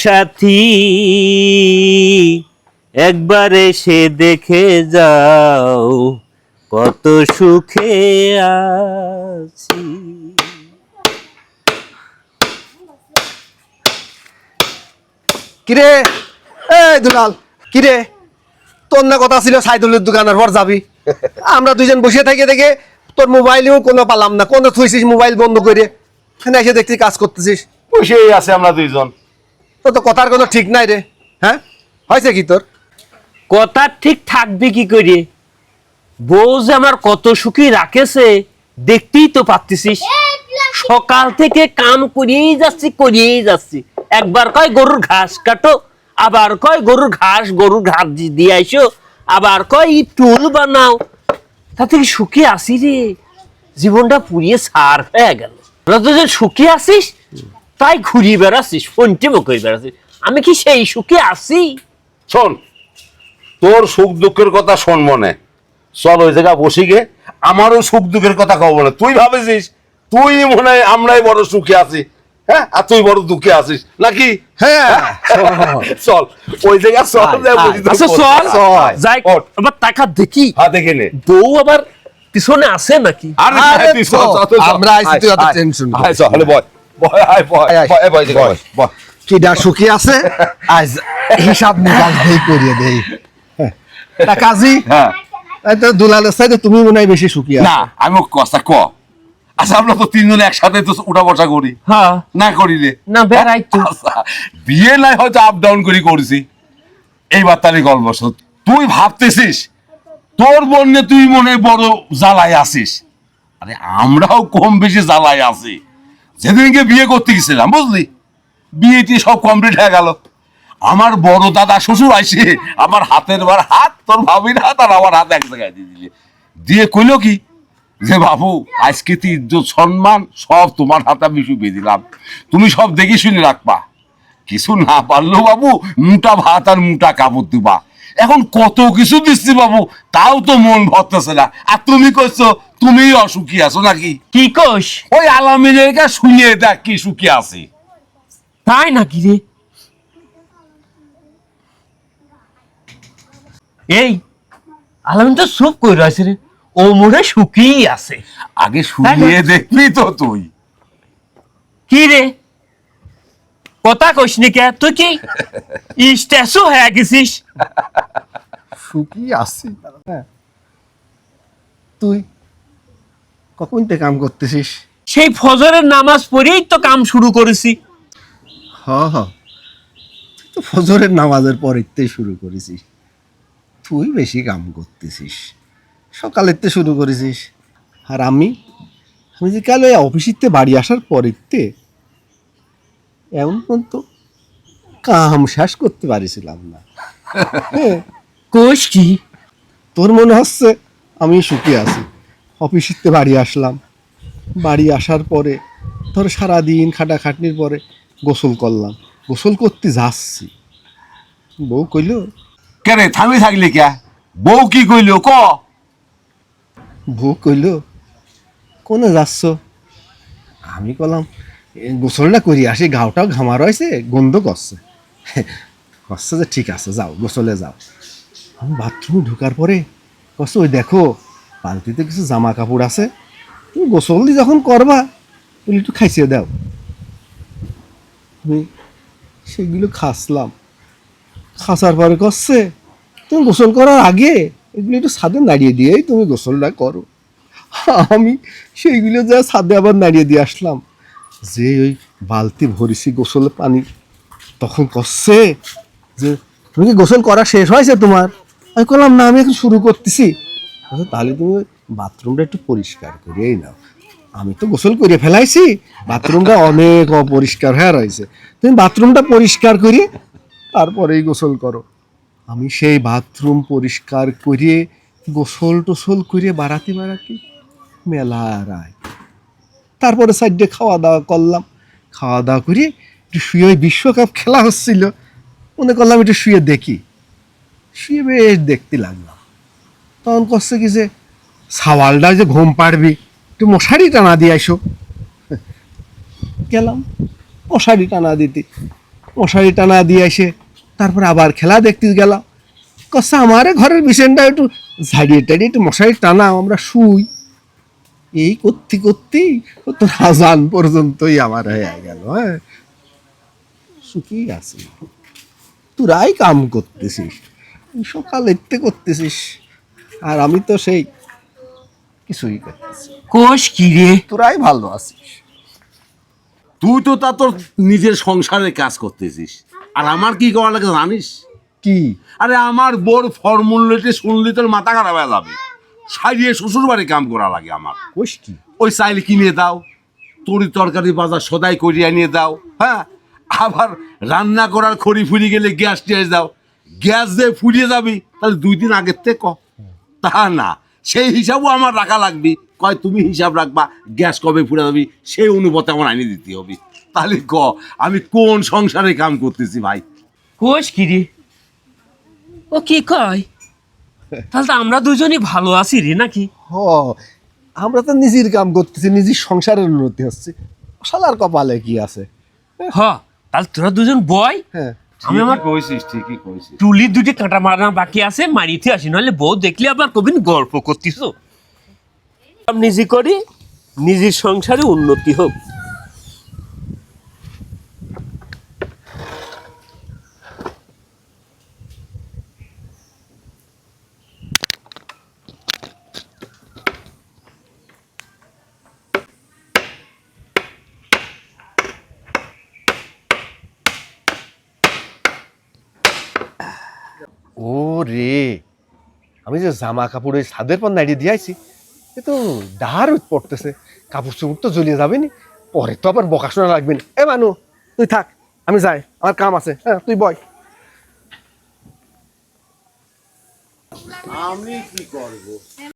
সাথী একবার এসে দেখে যাও কত সুখে আছি। কিরে এই দুলাল, কিরে তোর না কথা ছিল সাইদুলের দোকানের পর যাবি, আমরা দুইজন বসে থেকে দেখে তোর মোবাইলেও কোনো পালাম না, কোনো থুইছিস মোবাইল বন্ধ করে, এখানে এসে দেখছি কাজ করতেছিস। বসেই আছে আমরা দুইজন। তোর তো কথার কোনো ঠিক নাই রে। হ্যাঁ, হয়েছে কি তোর? কথা ঠিক থাকবে কি করে? বউ যে আমার কত সুখী রাখেছে দেখতেই তো পাচ্ছিস। সকাল থেকে কাম করিয়েই যাচ্ছি। একবার কয় গরুর ঘাস কাটো, আবার কয় গরুর ঘাস দিয়ে আইসো, আবার কয় টুল বানাও। তাতে কি সুখী আসি রে? জীবনটা পুড়িয়ে সার হয়ে গেল। তোরা তো যে সুখী আসিস তাই ঘুরিয়ে বেড়াচ্ছিস, ফোনটি বকরে বেড়াচ্ছিস। আমি কি সেই সুখী আছি? শোন, তোর সুখ দুঃখের কথা শোন মনে, চল ওই জায়গা বসি গে, আমারও সুখ দুঃখের কথা কব না। তুই ভাবেছিস তুই মনে হয় আমরাই বড় সুখে আছি, হ্যাঁ, আর তুই বড় দুঃখে আছিস নাকি? হ্যাঁ চল ওই জায়গা চল, আচ্ছা চল যাই, আবার টাকা দেখি। হ্যাঁ দেখে নে। বউ আবার পিছনে আছে নাকি? আরে তুই চল, আমরা আইছি, তুই অত টেনশন করিস না। চল বয় বয় আয় বয় বয় বয় বয় বয়। কিডা সুখী আছে আজ হিসাব নিকাশ দেই করিয়ে দেই। তা কাজী, হ্যাঁ এই তো দুলালের সাইডে তুমি মনে হয় বেশি সুখী আছো। না আমি কথা ক। আচ্ছা আমরা তো তিনজনে একসাথে তো উঠা বসা করি, হ্যাঁ না করি রে? না বেড়াই তো। আচ্ছা, বিয়ে নাই হয়তো আপ ডাউন করি করছি, এইবার তারই গল্প শোন। তুই ভাবতেছিস তোর বন্যে তুই মনে হয় বড় জ্বালায় আসিস, আরে আমরাও কম বেশি জ্বালায় আছি। যেদিনকে বিয়ে করতে গেছিলাম বুঝলি, বিয়েটি সব কমপ্লিট হয়ে গেল। আমার বড় দাদা শ্বশুর আইসে আমার হাতের বার হাত, তোর ভাবির হাত আর আমার হাত এক জায়গায় দিয়ে দিলে, দিয়ে কইল কি যে বাবু আজকে তো ইজ্জত সম্মান সব তোমার হাতে আমি শুকিয়ে দিলাম, তুমি সব দেখে শুনে রাখবা, কিছু না পারলেও বাবু মোটা ভাত আর মোটা কাপড় দিবা। এখন কত কিছু দিচ্ছি বাবু, তাও তো মন ভরতেছে না। আর তুমি কইছো তুমি অসুখী আছো নাকি? কি কোষ? ওই আলামিনের কা শুনিয়ে দেখ কি সুখী আছে। তাই নাকি রে? এই আলামিন তো চুপ করে আছে রে, ও মনে সুখী আছে। আগে শুনিয়ে দেখবি তো তুই। কি রে কথা কইস নি কে? তুই কি স্ট্যাচু হয়ে গেছিস? সুখী আছি। হ্যাঁ, তুই কখন থেকে কাম করতেছিস? সেই ফজরের নামাজ পড়েই তো কাম শুরু করেছি। হ তুই তো ফজরের নামাজের পরেই শুরু করেছিস। তুই বেশি কাম করতেছিস, সকালের শুরু করেছিস। আর আমি যে কাল ওই অফিসিতে বাড়ি আসার পরেতে এমন পর্যন্ত কাম শেষ করতে পারিছিলাম না। হ্যাঁ, কোষ কি? তোর মনে হচ্ছে আমি সুখী আছি। অফিসিতে বাড়ি আসলাম, বাড়ি আসার পরে ধর সারাদিন খাটাখাটনির পরে গোসল করলাম, গোসল করতে যাচ্ছি, বউ কইল, কেন থামি থাকলি কে? বউ কি কইল ক? বউ কইল কোনে যাচ্ছ? আমি কলাম গোসলটা করি আসি, গাওটাও ঘামা রয়েছে, গন্ধ করছে। কচ্ছে যে ঠিক আছে যাও, গোসলে যাও। আমি বাথরুমে ঢোকার পরে কচ্ছে ওই দেখো বালতিতে কিছু জামা কাপড় আছে, তুমি গোসল দিয়ে যখন করবা ওগুলো একটু খাইছিয়ে দাও। আমি সেগুলো খাসলাম, খাসার পরে কচ্ছে তুমি গোসল করার আগে এগুলো একটু ছাদে নাড়িয়ে দিয়েই তুমি গোসলটা করো। আমি সেইগুলো যা ছাদে আবার নাড়িয়ে দিয়ে আসলাম, যে ওই বালতি ভরিছি গোসলের পানি, তখন কচ্ছে যে তুমি কি গোসল করা শেষ হয়েছে তোমার? আমি বললাম না, আমি এখন শুরু করতেছি। তাহলে তুমি বাথরুমটা একটু পরিষ্কার করিয়েই নাও, আমি তো গোসল করে ফেলাইছি, বাথরুমটা অনেক অপরিষ্কার হয়ে রয়েছে, তুমি বাথরুমটা পরিষ্কার করি তারপরেই গোসল করো। আমি সেই বাথরুম পরিষ্কার করিয়ে গোসল টোসল করিয়ে বাড়াতে মেলা রায়। তারপরে সাইডে খাওয়া দাওয়া করলাম, খাওয়া দাওয়া করে একটু শুয়ে, ওই বিশ্বকাপ খেলা হচ্ছিল, মনে করলাম একটু শুয়ে দেখি, শুয়ে বেশ দেখতে লাগলাম। তখন করছে কি যে সাওয়ালটা যে ঘুম পাড়বি একটু মশারি টানা দিয়ে আইসো। গেলাম মশারি টানা দিতে, মশারি টানা দিয়ে এসে তারপর আবার খেলা দেখতে গেলাম। কসা আমারে ঘরের বিছানটা একটু ঝাড়িয়ে টাড়িয়ে একটু মশারি টানা, আমরা শুই। এই করতে করতেই ও তো আজান পর্যন্তই আমার হয়ে গেল। হ্যাঁ, সুখী আছি। তোরাই কাম করতেছিস, সকাল এতে করতেছিস, আর আমি তো সেই কিছুই করতেছি। কোষ কি রে? তোরাই ভালো আছিস। তুই তো তা তোর নিজের সংসারে কাজ করতেছিস, আর আমার কি করা লাগে জানিস? কি? আরে আমার বোর ফর্মুলেটে শুনলি তোর মাথা খারাপ হয়ে যাবে। সারিয়ে শ্বশুর বাড়ি কাম করা লাগে আমার। কোষ কি? ওই চাইলে কিনে দাও, তরি তরকারি বাজার সদাই করিয়া নিয়ে দাও, হ্যাঁ, আবার রান্না করার খড়ি ফুরিয়ে গেলে গ্যাস টিয়াস দাও। গ্যাস দিয়ে ফুরিয়ে যাবি তাহলে 2 দিন আগের থেকে ক। তা না, সেই হিসাবও আমার রাখা লাগবে। কয় তুমি হিসাব রাখবা গ্যাস কবে ফুরে যাবি, সেই অনুপাতে আমার আইনে দিতে হবে। তাহলে ক আমি কোন সংসারে কাম করতেছি ভাই? কোষ কি রে? ও কি কয়? তাহলে তো আমরা দুজনই ভালো আছি রে নাকি? হ, আমরা তো নিজের কাম করতেছি, নিজের সংসারের উন্নতি হচ্ছে। শালার কপালে কি আছে? হ, তাহলে তোরা দুজন বয়, হ্যাঁ, আমি আমার কইছিস, ঠিকই কইছিস। টুলি দুটি কাঁটা মারা বাকি আছে, মারিতে আসি, নাহলে বউ দেখলে আবার কবিন গল্প করতিস। নিজে করি, নিজের সংসারে উন্নতি হোক। ও রে, আমি যে জামা কাপড় ওই ছাদের পর নাড়িয়ে দিয়েছি, এ তো ডাহার পড়তেছে। কাপড় চোপড় তো জ্বলিয়ে যাবে নি, পরে তো আবার বকাশোনা লাগবে না। এ মানু, তুই থাক, আমি যাই, আমার কাম আছে। হ্যাঁ, তুই বয়। আমি কি করব?